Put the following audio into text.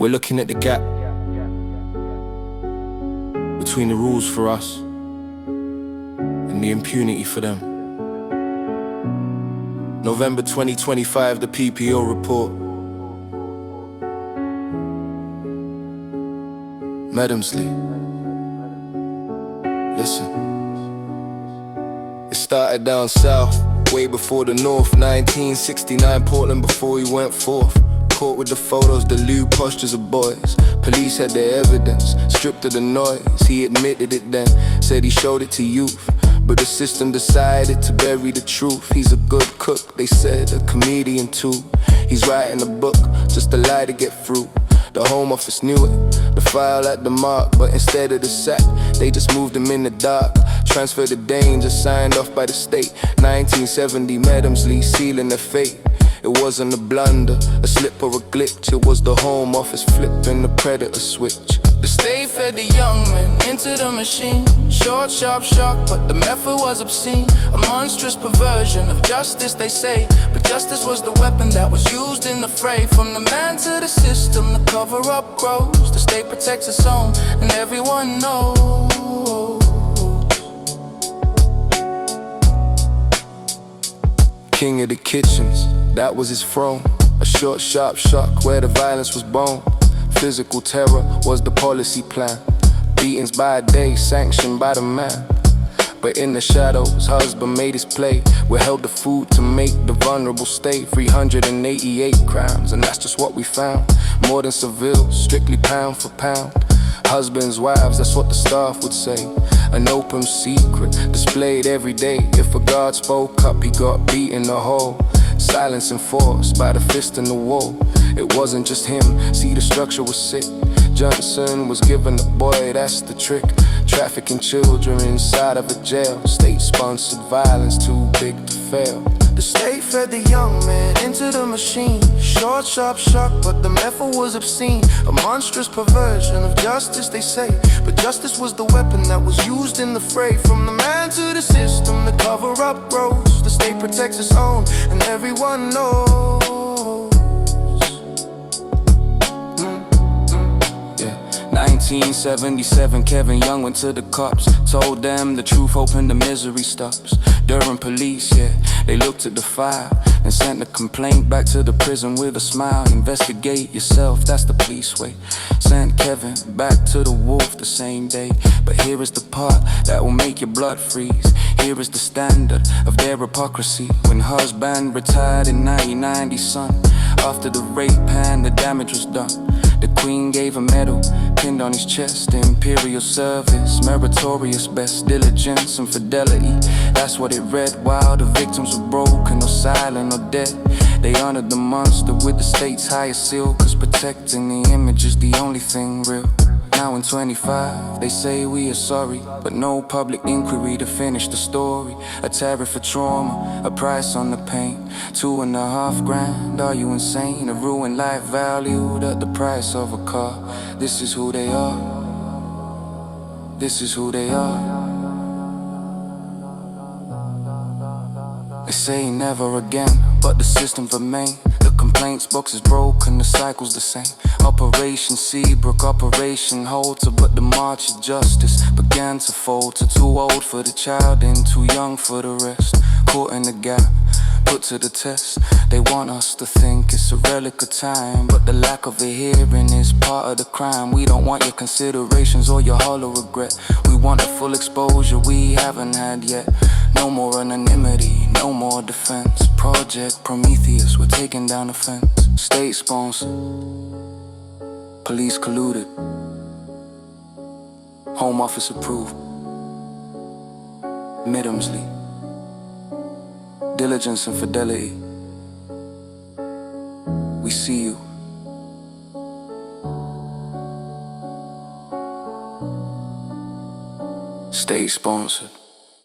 We're looking at the gap between the rules for us and the impunity for them. November 2025, the PPO report. Medomsley. Listen. It started down south, way before the north. 1969, Portland before we went forth. Caught with the photos, the lewd postures of boys. Police had their evidence, stripped of the noise. He admitted it then, said he showed it to youth. But the system decided to bury the truth. He's a good cook, they said, a comedian too. He's writing a book, just a lie to get through. The Home Office knew it, the file at the mark. But instead of the sack, they just moved him in the dark. Transferred the danger, signed off by the state. 1970, Medomsley sealing their fate. It wasn't a blunder, a slip or a glitch. It was the Home Office flipping the predator switch. The state fed the young men into the machine. Short, sharp shock, but the method was obscene. A monstrous perversion of justice, they say. But justice was the weapon that was used in the fray. From the man to the system, the cover-up grows. The state protects its own, and everyone knows. King of the kitchens, that was his throne. A short, sharp shock where the violence was born. Physical terror was the policy plan. Beatings by day, sanctioned by the man. But in the shadows, husband made his play. Withheld the food to make the vulnerable stay. 388 crimes, and that's just what we found. More than Seville, strictly pound for pound. Husbands, wives, that's what the staff would say. An open secret, displayed every day. If a guard spoke up, he got beaten the whole. Silence enforced by the fist in the wall. It wasn't just him, see the structure was sick. Johnson was given a boy, that's the trick. Trafficking children inside of a jail. State-sponsored violence too big to fail. The state fed the young man into the machine. Short, sharp shock, but the method was obscene. A monstrous perversion of justice, they say. But justice was the weapon that was used in the fray. From the man to the system, the cover-up grows. The state protects its own, and everyone knows. 1977, Kevin Young went to the cops. Told them the truth, hoping the misery stops. Durham police, yeah, they looked at the file and sent the complaint back to the prison with a smile. Investigate yourself, that's the police way. Sent Kevin back to the wolf the same day. But here is the part that will make your blood freeze. Here is the standard of their hypocrisy. When husband retired in 1990, son, after the rape and the damage was done, the Queen gave a medal, pinned on his chest. Imperial service, meritorious, best diligence and fidelity. That's what it read while the victims were broken or silent or dead. They honored the monster with the state's highest seal, cause protecting the image is the only thing real. Now in 25, they say we are sorry, but no public inquiry to finish the story. A tariff for trauma, a price on the pain. $2.5 grand, are you insane? A ruined life valued at the price of a car. This is who they are. This is who they are. They say never again, but the systems remain. The complaints box is broken, the cycle's the same. Operation Seabrook, Operation Halter, but the march of justice began to falter. Too old for the child and too young for the rest. Caught in the gap, put to the test. They want us to think it's a relic of time, but the lack of a hearing is part of the crime. We don't want your considerations or your hollow regret. We want the full exposure we haven't had yet. No more anonymity, no more defense. Project Prometheus, we're taking down the fence. State sponsored, police colluded, Home Office approved. Medomsley, Diligence and Fidelity. We see you. State sponsored.